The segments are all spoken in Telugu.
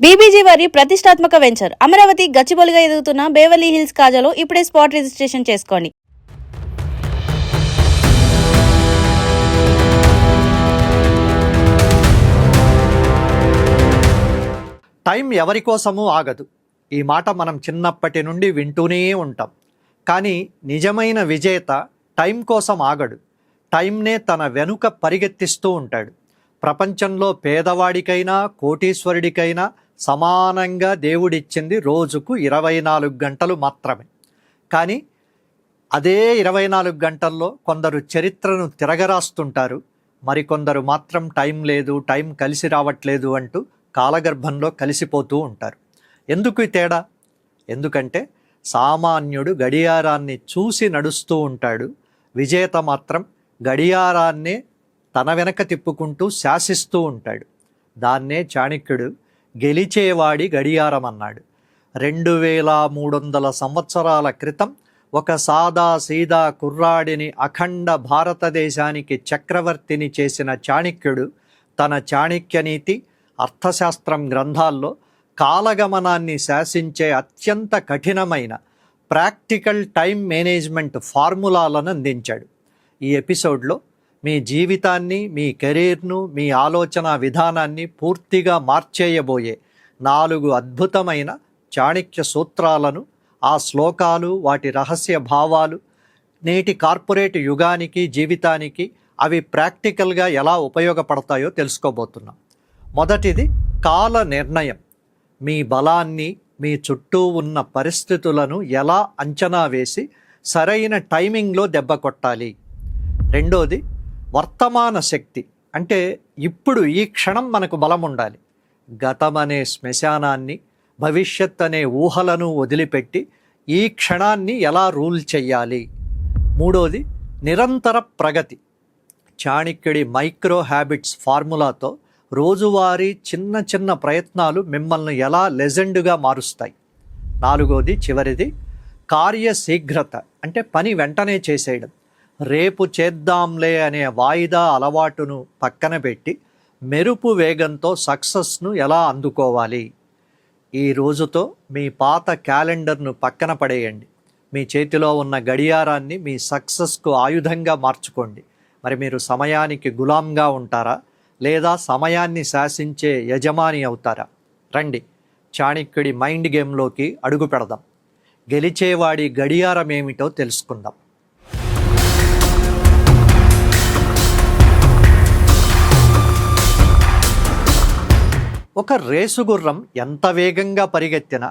బీబీజీ వారి ప్రతిష్టాత్మక వెంచర్ అమరావతి గచ్చిబౌలిగా ఎదుగుతున్న బేవర్లీ హిల్స్ కాజాలో ఇప్పుడే స్పాట్ రిజిస్ట్రేషన్ చేసుకోండి. టైం ఎవరి కోసమూ ఆగదు. ఈ మాట మనం చిన్నప్పటి నుండి వింటూనే ఉంటాం. కానీ నిజమైన విజేత టైం కోసం ఆగడు. టైంనే తన వెనుక పరిగెత్తిస్తూ ఉంటాడు. ప్రపంచంలో పేదవాడికైనా కోటీశ్వరుడికైనా సమానంగా దేవుడిచ్చింది రోజుకు 24 గంటలు మాత్రమే. కానీ అదే 24 గంటల్లో కొందరు చరిత్రను తిరగరాస్తుంటారు. మరికొందరు మాత్రం టైం లేదు, టైం కలిసి రావట్లేదు అంటూ కాలగర్భంలో కలిసిపోతూ ఉంటారు. ఎందుకు ఈ తేడా? ఎందుకంటే సామాన్యుడు గడియారాన్ని చూసి నడుస్తూ ఉంటాడు. విజేత మాత్రం గడియారాన్నే తన వెనక తిప్పుకుంటూ శాసిస్తూ ఉంటాడు. దాన్నే చాణక్యుడు గెలిచేవాడి గడియారం అన్నాడు. 2300 సంవత్సరాల క్రితం ఒక సాదా సీదా కుర్రాడిని అఖండ భారతదేశానికి చక్రవర్తిని చేసిన చాణక్యుడు తన చాణక్యనీతి, అర్థశాస్త్రం గ్రంథాల్లో కాలగమనాన్ని శాసించే అత్యంత కఠినమైన ప్రాక్టికల్ టైం మేనేజ్మెంట్ ఫార్ములాలను అందించాడు. ఈ ఎపిసోడ్లో మీ జీవితాన్ని, మీ కెరీర్ను, మీ ఆలోచన విధానాన్ని పూర్తిగా మార్చేయబోయే 4 అద్భుతమైన చాణక్య సూత్రాలను, ఆ శ్లోకాలు, వాటి రహస్య భావాలు, నేటి కార్పొరేట్ యుగానికి, జీవితానికి అవి ప్రాక్టికల్గా ఎలా ఉపయోగపడతాయో తెలుసుకోబోతున్నాం. మొదటిది కాల నిర్ణయం. మీ బలాన్ని, మీ చుట్టూ ఉన్న పరిస్థితులను ఎలా అంచనా వేసి సరైన టైమింగ్లో దెబ్బ కొట్టాలి. రెండోది వర్తమాన శక్తి. అంటే ఇప్పుడు ఈ క్షణం మనకు బలం ఉండాలి. గతం అనే శ్మశానాన్ని, భవిష్యత్ అనే ఊహలను వదిలిపెట్టి ఈ క్షణాన్ని ఎలా రూల్ చెయ్యాలి. మూడోది నిరంతర ప్రగతి. చాణక్యుడి మైక్రో హ్యాబిట్స్ ఫార్ములాతో రోజువారీ చిన్న చిన్న ప్రయత్నాలు మిమ్మల్ని ఎలా లెజెండ్గా మారుస్తాయి. నాలుగోది, చివరిది కార్యశీఘ్రత. అంటే పని వెంటనే చేసేయడం. రేపు చేద్దాంలే అనే వాయిదా అలవాటును పక్కన పెట్టి మెరుపు వేగంతో సక్సెస్ను ఎలా అందుకోవాలి. ఈ రోజుతో మీ పాత క్యాలెండర్ను పక్కన పడేయండి. మీ చేతిలో ఉన్న గడియారాన్ని మీ సక్సెస్కు ఆయుధంగా మార్చుకోండి. మరి మీరు సమయానికి గులాంగా ఉంటారా, లేదా సమయాన్ని శాసించే యజమాని అవుతారా? రండి, చాణక్యుడి మైండ్ గేమ్లోకి అడుగు పెడదాం. గెలిచేవాడి గడియారం ఏమిటో తెలుసుకుందాం. ఒక రేసు గుర్రం ఎంత వేగంగా పరిగెత్తినా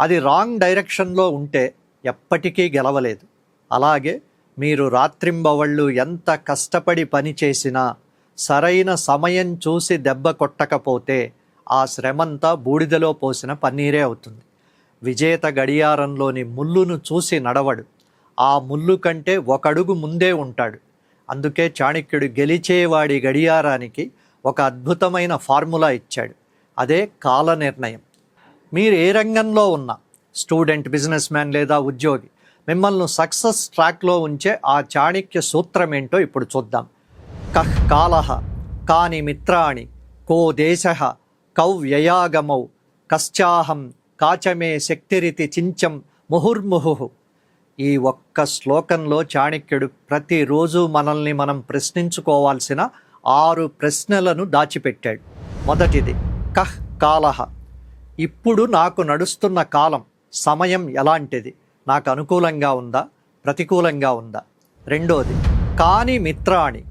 అది రాంగ్ డైరెక్షన్లో ఉంటే ఎప్పటికీ గెలవలేదు. అలాగే మీరు రాత్రింబవళ్ళు ఎంత కష్టపడి పని చేసినా సరైన సమయం చూసి దెబ్బ కొట్టకపోతే ఆ శ్రమంతా బూడిదలో పోసిన పన్నీరే అవుతుంది. విజేత గడియారంలోని ముల్లును చూసి నడవడు, ఆ ముల్లు కంటే ఒక అడుగు ముందే ఉంటాడు. అందుకే చాణక్యుడు గెలిచేవాడి గడియారానికి ఒక అద్భుతమైన ఫార్ములా ఇచ్చాడు. అదే కాల నిర్ణయం. మీరు ఏ రంగంలో ఉన్నా, స్టూడెంట్, బిజినెస్ మ్యాన్ లేదా ఉద్యోగి, మిమ్మల్ని సక్సెస్ ట్రాక్లో ఉంచే ఆ చాణక్య సూత్రం ఏంటో ఇప్పుడు చూద్దాం. కః కాలః, కాని మిత్రాణి, కో దేశః, కౌ వ్యయాగమౌ, కశ్చాహం, కాచమే శక్తిరితి చించం ముహుర్ముహుః. ఈ ఒక్క శ్లోకంలో చాణక్యుడు ప్రతిరోజు మనల్ని మనం ప్రశ్నించుకోవాల్సిన 6 ప్రశ్నలను దాచిపెట్టాడు. మొదటిది కః కాలః. ఇప్పుడు నాకు నడుస్తున్న కాలం, సమయం ఎలాంటిది? నాకు అనుకూలంగా ఉందా, ప్రతికూలంగా ఉందా? రెండోది కాని మిత్రాణి.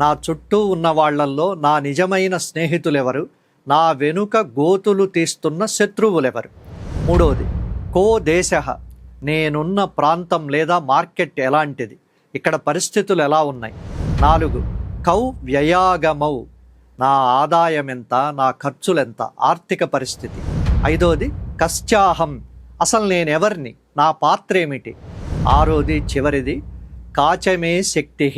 నా చుట్టూ ఉన్న వాళ్లల్లో నా నిజమైన స్నేహితులెవరు, నా వెనుక గోతులు తీస్తున్న శత్రువులెవరు? మూడోది కో దేశః. నేనున్న ప్రాంతం లేదా మార్కెట్ ఎలాంటిది, ఇక్కడ పరిస్థితులు ఎలా ఉన్నాయి? 4 కౌ వ్యయాగమౌ. నా ఆదాయం ఎంత, నా ఖర్చులెంత, ఆర్థిక పరిస్థితి? 5వది కశ్చాహం. అసలు నేనెవర్ని, నా పాత్ర ఏమిటి? 6వది, చివరిది కాచమే శక్తి.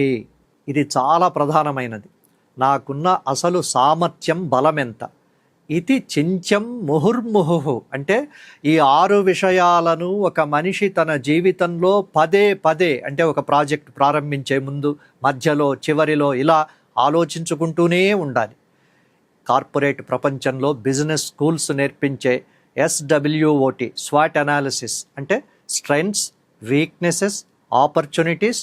ఇది చాలా ప్రధానమైనది. నాకున్న అసలు సామర్థ్యం, బలమెంత? ఇది చించం ముహుర్ముహు. అంటే ఈ 6 విషయాలను ఒక మనిషి తన జీవితంలో పదే పదే, అంటే ఒక ప్రాజెక్ట్ ప్రారంభించే ముందు, మధ్యలో, చివరిలో ఇలా ఆలోచించుకుంటూనే ఉండాలి. కార్పొరేట్ ప్రపంచంలో బిజినెస్ స్కూల్స్ నేర్పించే SWOT స్వాట్ అనాలిసిస్ అంటే స్ట్రెంగ్త్స్, వీక్నెసెస్, ఆపర్చునిటీస్,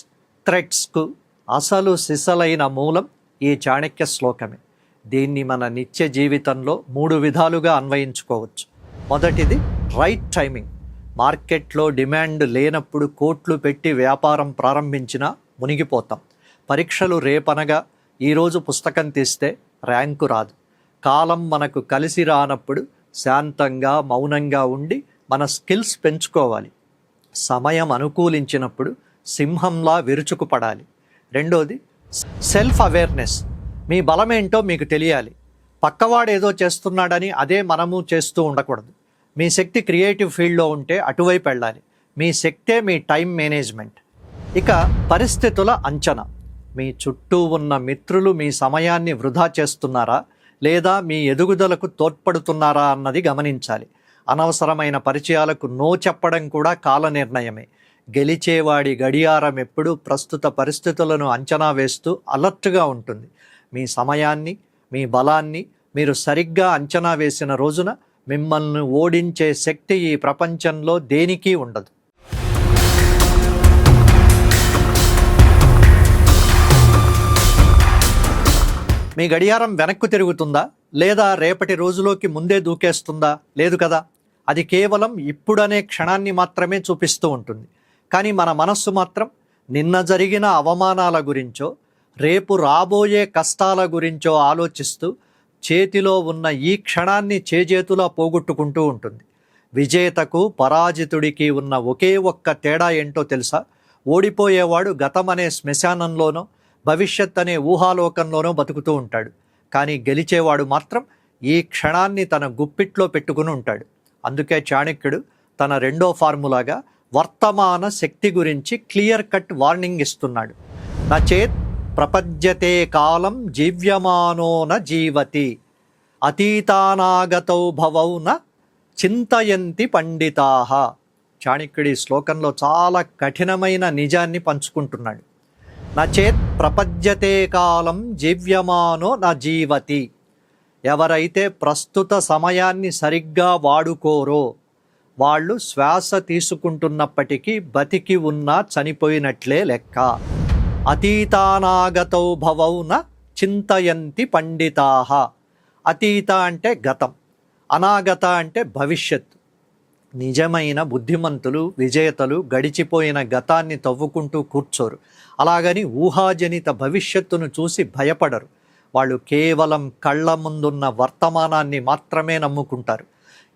థ్రెట్స్కు అసలు సిసలైన మూలం ఈ చాణక్య శ్లోకమే. దీన్ని మన నిత్య జీవితంలో 3 విధాలుగా అన్వయించుకోవచ్చు. మొదటిది రైట్ టైమింగ్. మార్కెట్లో డిమాండ్ లేనప్పుడు కోట్లు పెట్టి వ్యాపారం ప్రారంభించినా మునిగిపోతాం. పరీక్షలు రేపనగా ఈరోజు పుస్తకం తీస్తే ర్యాంకు రాదు. కాలం మనకు కలిసి రానప్పుడు శాంతంగా మౌనంగా ఉండి మన స్కిల్స్ పెంచుకోవాలి. సమయం అనుకూలించినప్పుడు సింహంలా విరుచుకుపడాలి. రెండోది సెల్ఫ్ అవేర్నెస్. మీ బలమేంటో మీకు తెలియాలి. పక్కవాడేదో చేస్తున్నాడని అదే మనము చేస్తూ ఉండకూడదు. మీ శక్తి క్రియేటివ్ ఫీల్డ్లో ఉంటే అటువైపు వెళ్ళాలి. మీ శక్తే మీ టైం మేనేజ్మెంట్. ఇక పరిస్థితుల అంచనా. మీ చుట్టూ ఉన్న మిత్రులు మీ సమయాన్ని వృధా చేస్తున్నారా లేదా మీ ఎదుగుదలకు తోడ్పడుతున్నారా అన్నది గమనించాలి. అనవసరమైన పరిచయాలకు నో చెప్పడం కూడా కాల నిర్ణయమే. గెలిచేవాడి గడియారం ఎప్పుడూ ప్రస్తుత పరిస్థితులను అంచనా వేస్తూ అలర్ట్గా ఉంటుంది. మీ సమయాన్ని, మీ బలాన్ని మీరు సరిగ్గా అంచనా వేసిన రోజున మిమ్మల్ని ఓడించే శక్తి ఈ ప్రపంచంలో దేనికి ఉండదు. మీ గడియారం వెనక్కు తిరుగుతుందా లేదా రేపటి రోజులోకి ముందే దూకేస్తుందా? లేదు కదా. అది కేవలం ఇప్పుడనే క్షణాన్ని మాత్రమే చూపిస్తూ ఉంటుంది. కానీ మన మనస్సు మాత్రం నిన్న జరిగిన అవమానాల గురించో రేపు రాబోయే కష్టాల గురించో ఆలోచిస్తూ చేతిలో ఉన్న ఈ క్షణాన్ని చేజేతులా పోగొట్టుకుంటూ ఉంటుంది. విజేతకు పరాజితుడికి ఉన్న ఒకే ఒక్క తేడా ఏంటో తెలుసా? ఓడిపోయేవాడు గతం అనే శ్మశానంలోనో భవిష్యత్ అనే ఊహాలోకంలోనో బతుకుతూ ఉంటాడు. కానీ గెలిచేవాడు మాత్రం ఈ క్షణాన్ని తన గుప్పిట్లో పెట్టుకుని ఉంటాడు. అందుకే చాణక్యుడు తన 2వ ఫార్ములాగా వర్తమాన శక్తి గురించి క్లియర్ కట్ వార్నింగ్ ఇస్తున్నాడు. నచేత్ ప్రపద్యతే కాలం జీవ్యమానో న జీవతి అతీతానాగతౌ భవౌ న చింతయంతి పండితాః. చాణక్యుడి శ్లోకంలో చాలా కఠినమైన నిజాన్ని పంచుకుంటున్నాడు. నచేత్ ప్రపద్యతే కాలం జీవ్యమానో న జీవతి. ఎవరైతే ప్రస్తుత సమయాన్ని సరిగ్గా వాడుకోరో వాళ్ళు శ్వాస తీసుకుంటున్నప్పటికీ బతికి ఉన్నా చనిపోయినట్లే లెక్క. అతీతానాగతౌ భవౌ న చింతయంతి పండితాః. అతీత అంటే గతం, అనాగత అంటే భవిష్యత్తు. నిజమైన బుద్ధిమంతులు, విజేతలు గడిచిపోయిన గతాన్ని తవ్వుకుంటూ కూర్చోరు. అలాగని ఊహాజనిత భవిష్యత్తును చూసి భయపడరు. వాళ్ళు కేవలం కళ్ళ ముందున్న వర్తమానాన్ని మాత్రమే నమ్ముకుంటారు.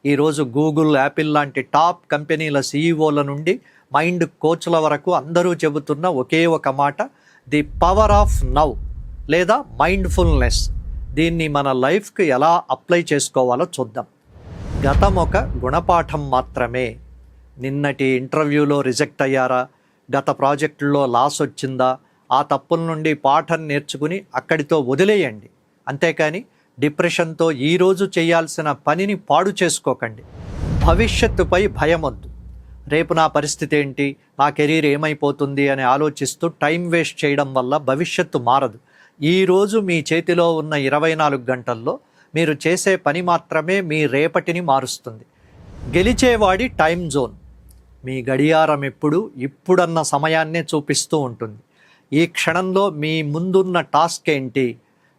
ఈరోజు గూగుల్, యాపిల్ లాంటి టాప్ కంపెనీల CEO నుండి మైండ్ కోచ్ల వరకు అందరూ చెబుతున్న ఒకే ఒక మాట, ది పవర్ ఆఫ్ నౌ లేదా మైండ్ఫుల్నెస్. దీన్ని మన లైఫ్కి ఎలా అప్లై చేసుకోవాలో చూద్దాం. గతం ఒక గుణపాఠం మాత్రమే. నిన్నటి ఇంటర్వ్యూలో రిజెక్ట్ అయ్యారా, గత ప్రాజెక్టుల్లో లాస్ వచ్చిందా, ఆ తప్పుల నుండి పాఠం నేర్చుకుని అక్కడితో వదిలేయండి. అంతేకాని డిప్రెషన్తో ఈరోజు చేయాల్సిన పనిని పాడు చేసుకోకండి. భవిష్యత్తుపై భయం వద్దు. రేపు నా పరిస్థితి ఏంటి, నా కెరీర్ ఏమైపోతుంది అని ఆలోచిస్తూ టైం వేస్ట్ చేయడం వల్ల భవిష్యత్తు మారదు. ఈరోజు మీ చేతిలో ఉన్న 24 గంటల్లో మీరు చేసే పని మాత్రమే మీ రేపటిని మారుస్తుంది. గెలిచేవాడి టైం జోన్. మీ గడియారం ఎప్పుడు ఇప్పుడన్న సమయాన్నే చూపిస్తూ ఉంటుంది. ఈ క్షణంలో మీ ముందున్న టాస్క్ ఏంటి,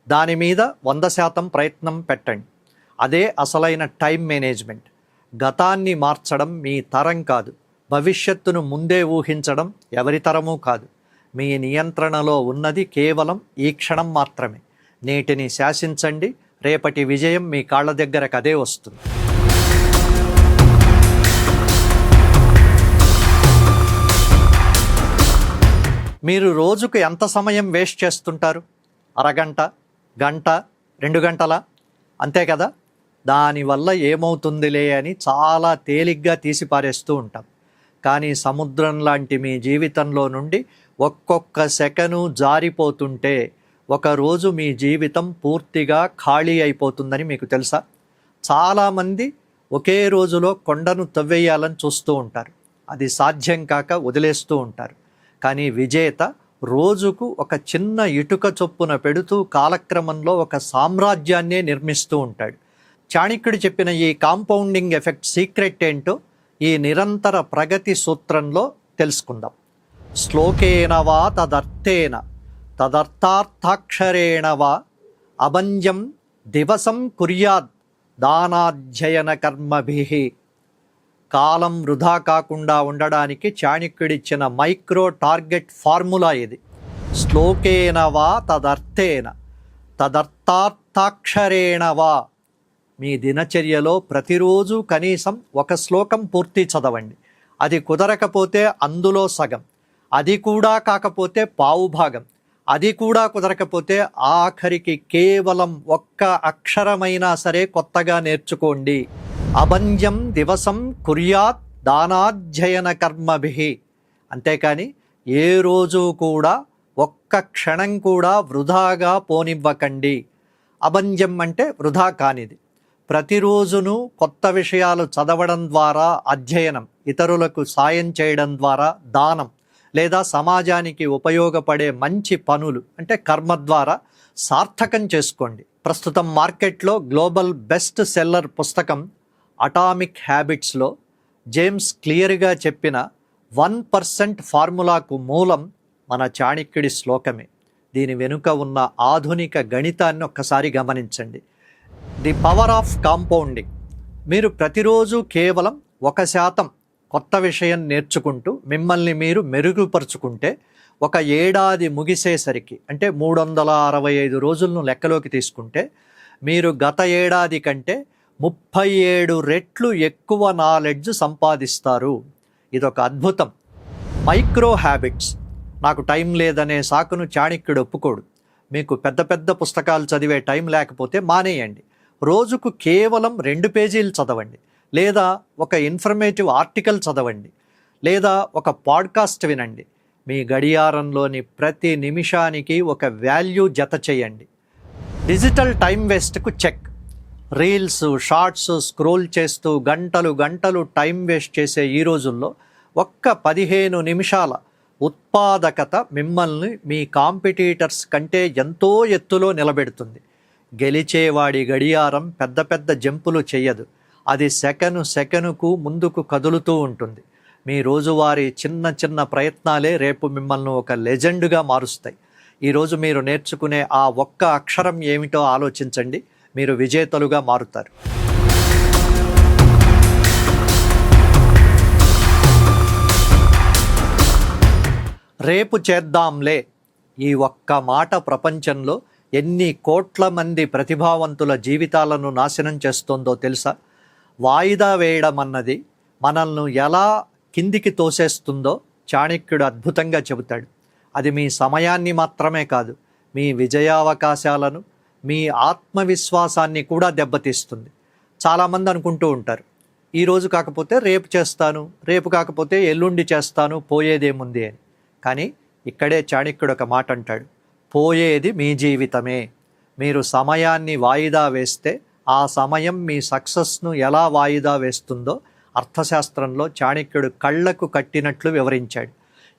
దాని మీద 100% ప్రయత్నం పెట్టండి. అదే అసలైన టైం మేనేజ్మెంట్. గతాన్ని మార్చడం మీ తరం కాదు. భవిష్యత్తును ముందే ఊహించడం ఎవరి తరమూ కాదు. మీ నియంత్రణలో ఉన్నది కేవలం ఈ క్షణం మాత్రమే. నేటిని శాసించండి. రేపటి విజయం మీ కాళ్ళ దగ్గరకు అదే వస్తుంది. మీరు రోజుకు ఎంత సమయం వేస్ట్ చేస్తుంటారు? అరగంట, గంట, 2 గంటలా? అంతే కదా. దానివల్ల ఏమవుతుందిలే అని చాలా తేలిగ్గా తీసిపారేస్తూ ఉంటాం. కానీ సముద్రం లాంటి మీ జీవితంలో నుండి ఒక్కొక్క సెకను జారిపోతుంటే ఒకరోజు మీ జీవితం పూర్తిగా ఖాళీ అయిపోతుందని మీకు తెలుసా? చాలామంది ఒకే రోజులో కొండను తవ్వేయాలని చూస్తూ ఉంటారు. అది సాధ్యం కాక వదిలేస్తూ ఉంటారు. కానీ విజేత రోజుకు ఒక చిన్న ఇటుక చొప్పున పెడుతూ కాలక్రమంలో ఒక సామ్రాజ్యాన్నే నిర్మిస్తూ ఉంటాడు. చాణక్యుడు చెప్పిన ఈ కాంపౌండింగ్ ఎఫెక్ట్ సీక్రెట్ ఏంటో ఈ నిరంతర ప్రగతి సూత్రంలో తెలుసుకుందాం. శ్లోకేన వా తదర్థేన తదర్థార్థాక్షరేణ వా అభంజం దివసం కుర్యాద్ దానాధ్యయన కర్మభిః. కాలం వృధా కాకుండా ఉండడానికి చాణక్యుడిచ్చిన మైక్రో టార్గెట్ ఫార్ములా ఇది. శ్లోకేన వా తదర్థేన తదర్థార్థాక్షరేణ వా. మీ దినచర్యలో ప్రతిరోజు కనీసం ఒక శ్లోకం పూర్తి చదవండి. అది కుదరకపోతే అందులో సగం, అది కూడా కాకపోతే పావు భాగం, అది కూడా కుదరకపోతే ఆఖరికి కేవలం ఒక్క అక్షరమైనా సరే కొత్తగా నేర్చుకోండి. అభంజం దివసం కుర్యాత్ దానాధ్యయన కర్మభిః. అంతేకాని ఏ రోజు కూడా ఒక్క క్షణం కూడా వృధాగా పోనివ్వకండి. అభంజం అంటే వృధా కానిది. ప్రతిరోజును కొత్త విషయాలు చదవడం ద్వారా అధ్యయనం, ఇతరులకు సాయం చేయడం ద్వారా దానం, లేదా సమాజానికి ఉపయోగపడే మంచి పనులు అంటే కర్మ ద్వారా సార్థకం చేసుకోండి. ప్రస్తుతం మార్కెట్లో గ్లోబల్ బెస్ట్ సెల్లర్ పుస్తకం అటామిక్ హ్యాబిట్స్లో జేమ్స్ క్లియర్గా చెప్పిన 1% ఫార్ములాకు మూలం మన చాణక్యుడి శ్లోకమే. దీని వెనుక ఉన్న ఆధునిక గణితాన్ని ఒక్కసారి గమనించండి. The power of compounding. మీరు ప్రతిరోజు కేవలం 1% కొత్త విషయం నేర్చుకుంటూ మిమ్మల్ని మీరు మెరుగుపరుచుకుంటే ఒక ఏడాది ముగిసేసరికి అంటే 365 రోజులను లెక్కలోకి తీసుకుంటే మీరు గత ఏడాది కంటే 37 రెట్లు ఎక్కువ నాలెడ్జ్ సంపాదిస్తారు. ఇదొక అద్భుతం. Micro habits. నాకు టైం లేదనే సాకును చాణక్యుడు ఒప్పుకోడు. మీకు పెద్ద పెద్ద పుస్తకాలు చదివే టైం లేకపోతే మానేయండి. రోజుకు కేవలం 2 పేజీలు చదవండి, లేదా ఒక ఇన్ఫర్మేటివ్ ఆర్టికల్ చదవండి, లేదా ఒక పాడ్కాస్ట్ వినండి. మీ గడియారంలోని ప్రతి నిమిషానికి ఒక వాల్యూ జత చేయండి. డిజిటల్ టైం వేస్ట్కు చెక్. రీల్స్, షార్ట్స్ స్క్రోల్ చేస్తూ గంటలు గంటలు టైం వేస్ట్ చేసే ఈ రోజుల్లో ఒక్క 15 నిమిషాల ఉత్పాదకత మిమ్మల్ని మీ కాంపిటీటర్స్ కంటే ఎంతో ఎత్తులో నిలబెడుతుంది. గెలిచేవాడి గడియారం పెద్ద పెద్ద జంపులు చేయదు. అది సెకనుకు ముందుకు కదులుతూ ఉంటుంది. మీ రోజువారీ చిన్న చిన్న ప్రయత్నాలే రేపు మిమ్మల్ని ఒక లెజెండ్గా మారుస్తాయి. ఈరోజు మీరు నేర్చుకునే ఆ ఒక్క అక్షరం ఏమిటో ఆలోచించండి. మీరు విజేతలుగా మారుతారు. రేపు చేద్దాంలే. ఈ ఒక్క మాట ప్రపంచంలో ఎన్ని కోట్ల మంది ప్రతిభావంతుల జీవితాలను నాశనం చేస్తోందో తెలుసా? వాయిదా వేయడం అన్నది మనల్ని ఎలా కిందికి తోసేస్తుందో చాణక్యుడు అద్భుతంగా చెబుతాడు. అది మీ సమయాన్ని మాత్రమే కాదు, మీ విజయావకాశాలను, మీ ఆత్మవిశ్వాసాన్ని కూడా దెబ్బతీస్తుంది. చాలామంది అనుకుంటూ ఉంటారు, ఈరోజు కాకపోతే రేపు చేస్తాను, రేపు కాకపోతే ఎల్లుండి చేస్తాను, పోయేదేముంది అని. కానీ ఇక్కడే చాణక్యుడు ఒక మాట అంటాడు, పోయేది మీ జీవితమే. మీరు సమయాన్ని వాయిదా వేస్తే ఆ సమయం మీ సక్సెస్ను ఎలా వాయిదా వేస్తుందో అర్థశాస్త్రంలో చాణక్యుడు కళ్ళకు కట్టినట్లు వివరించాడు.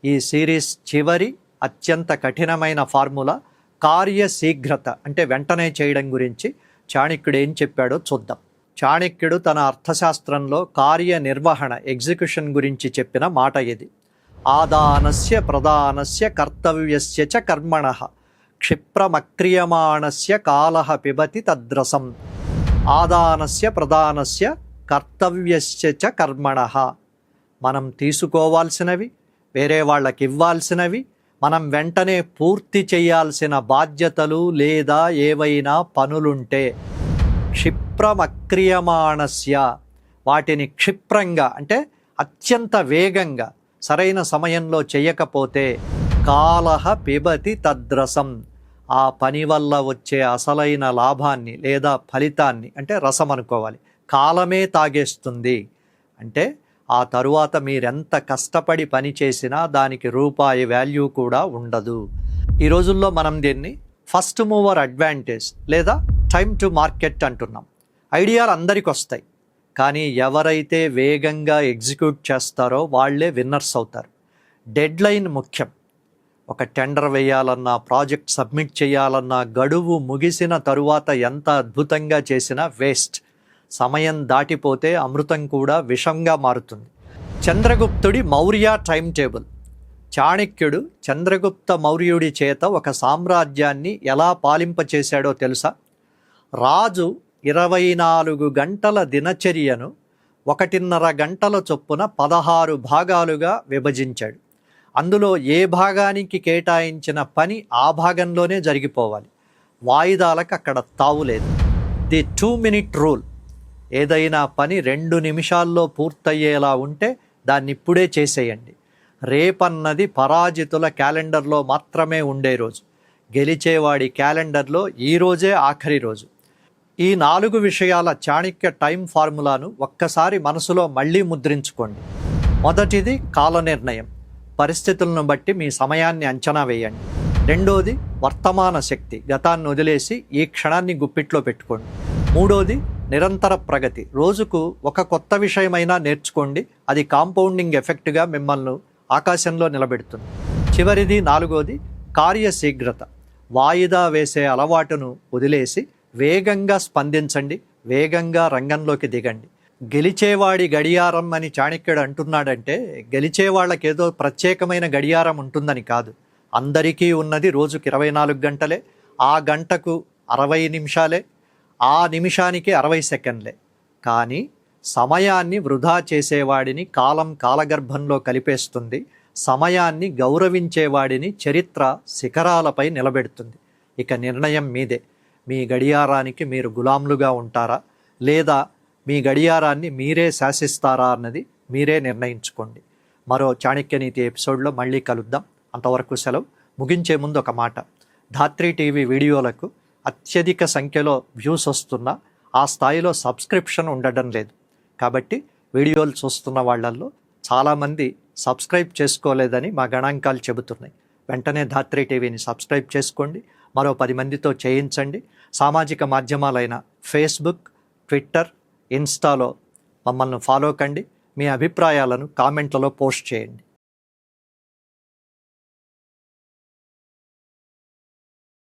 ఈ సిరీస్ చివరి అత్యంత కఠినమైన ఫార్ములా కార్యశీఘ్రత, అంటే వెంటనే చేయడం గురించి చాణక్యుడు ఏం చెప్పాడో చూద్దాం. చాణక్యుడు తన అర్థశాస్త్రంలో కార్యనిర్వహణ, ఎగ్జిక్యూషన్ గురించి చెప్పిన మాట ఇది. ఆదానస్య ప్రదానస్య కర్తవ్యస్య చ కర్మణః క్షిప్రమక్రియమాణస్య కాలః పిబతి తద్రసం. ఆదానస్య ప్రదానస్య కర్తవ్యస్య చ కర్మణః. మనం తీసుకోవాల్సినవి, వేరే వాళ్ళకి ఇవ్వాల్సినవి, మనం వెంటనే పూర్తి చేయాల్సిన బాధ్యతలు లేదా ఏవైనా పనులుంటే క్షిప్రమక్రియమాణస్య, వాటిని క్షిప్రంగా అంటే అత్యంత వేగంగా సరైన సమయంలో చేయకపోతే కాలః పిబతి తద్రసం, ఆ పని వల్ల వచ్చే అసలైన లాభాన్ని లేదా ఫలితాన్ని, అంటే రసం అనుకోవాలి, కాలమే తాగేస్తుంది. అంటే ఆ తరువాత మీరెంత కష్టపడి పని చేసినా దానికి రూపాయి వాల్యూ కూడా ఉండదు. ఈ రోజుల్లో మనం దీన్ని ఫస్ట్ మూవర్ అడ్వాంటేజ్ లేదా టైమ్ టు మార్కెట్ అంటున్నాం. ఐడియాలు అందరికి వస్తాయి, కానీ ఎవరైతే వేగంగా ఎగ్జిక్యూట్ చేస్తారో వాళ్ళే విన్నర్స్ అవుతారు. డెడ్ లైన్ ముఖ్యం. ఒక టెండర్ వేయాలన్నా, ప్రాజెక్ట్ సబ్మిట్ చేయాలన్నా, గడువు ముగిసిన తరువాత ఎంత అద్భుతంగా చేసినా వేస్ట్. సమయం దాటిపోతే అమృతం కూడా విషంగా మారుతుంది. చంద్రగుప్తుడి మౌర్య టైం టేబుల్. చాణక్యుడు చంద్రగుప్త మౌర్యుడి చేత ఒక సామ్రాజ్యాన్ని ఎలా పాలింపచేశాడో తెలుసా? రాజు 24 గంటల దినచర్యను 1.5 గంటల చొప్పున 16 భాగాలుగా విభజించాడు. అందులో ఏ భాగానికి కేటాయించిన పని ఆ భాగంలోనే జరిగిపోవాలి. వాయిదాలకు అక్కడ తావులేదు. The 2 minute rule. ఏదైనా పని 2 నిమిషాల్లో పూర్తయ్యేలా ఉంటే దాన్ని ఇప్పుడే చేసేయండి. రేపన్నది పరాజితుల క్యాలెండర్లో మాత్రమే ఉండే రోజు. గెలిచేవాడి క్యాలెండర్లో ఈ రోజే ఆఖరి రోజు. ఈ 4 విషయాల చాణక్య టైం ఫార్ములాను ఒక్కసారి మనసులో మళ్ళీ ముద్రించుకోండి. మొదటిది కాల నిర్ణయం. పరిస్థితులను బట్టి మీ సమయాన్ని అంచనా వేయండి. రెండోది వర్తమాన శక్తి. గతాన్ని వదిలేసి ఈ క్షణాన్ని గుప్పిట్లో పెట్టుకోండి. మూడోది నిరంతర ప్రగతి. రోజుకు ఒక కొత్త విషయమైనా నేర్చుకోండి. అది కాంపౌండింగ్ ఎఫెక్ట్గా మిమ్మల్ని ఆకాశంలో నిలబెడుతుంది. చివరిది 4వది కార్యశీఘ్రత. వాయిదా వేసే అలవాటును వదిలేసి వేగంగా స్పందించండి. వేగంగా రంగంలోకి దిగండి. గెలిచేవాడి గడియారం అని చాణక్యుడు అంటున్నాడంటే గెలిచేవాళ్ళకేదో ప్రత్యేకమైన గడియారం ఉంటుందని కాదు. అందరికీ ఉన్నది రోజుకి 24 గంటలే. ఆ గంటకు 60 నిమిషాలే, ఆ నిమిషానికి 60 సెకండ్లే. కానీ సమయాన్ని వృధా చేసేవాడిని కాలం కాలగర్భంలో కలిపేస్తుంది. సమయాన్ని గౌరవించేవాడిని చరిత్ర శిఖరాలపై నిలబెడుతుంది. ఇక నిర్ణయం మీదే. మీ గడియారానికి మీరు గులాంలుగా ఉంటారా, లేదా మీ గడియారాన్ని మీరే శాసిస్తారా అన్నది మీరే నిర్ణయించుకోండి. మరో చాణక్యనీతి ఎపిసోడ్లో మళ్ళీ కలుద్దాం. అంతవరకు సెలవు. ముగించే ముందు ఒక మాట. ధాత్రి టీవీ వీడియోలకు అత్యధిక సంఖ్యలో వ్యూస్ వస్తున్నా ఆ స్థాయిలో సబ్స్క్రిప్షన్ ఉండడం లేదు. కాబట్టి వీడియోలు చూస్తున్న వాళ్ళల్లో చాలామంది సబ్స్క్రైబ్ చేసుకోలేదని మా గణాంకాలు చెబుతున్నాయి. వెంటనే ధాత్రి టీవీని సబ్స్క్రైబ్ చేసుకోండి. మరో 10 మందితో చేయించండి. సామాజిక మాధ్యమాలైన ఫేస్బుక్, ట్విట్టర్, ఇన్స్టాలో మమ్మల్ని ఫాలో కండి. మీ అభిప్రాయాలను కామెంట్లలో పోస్ట్ చేయండి.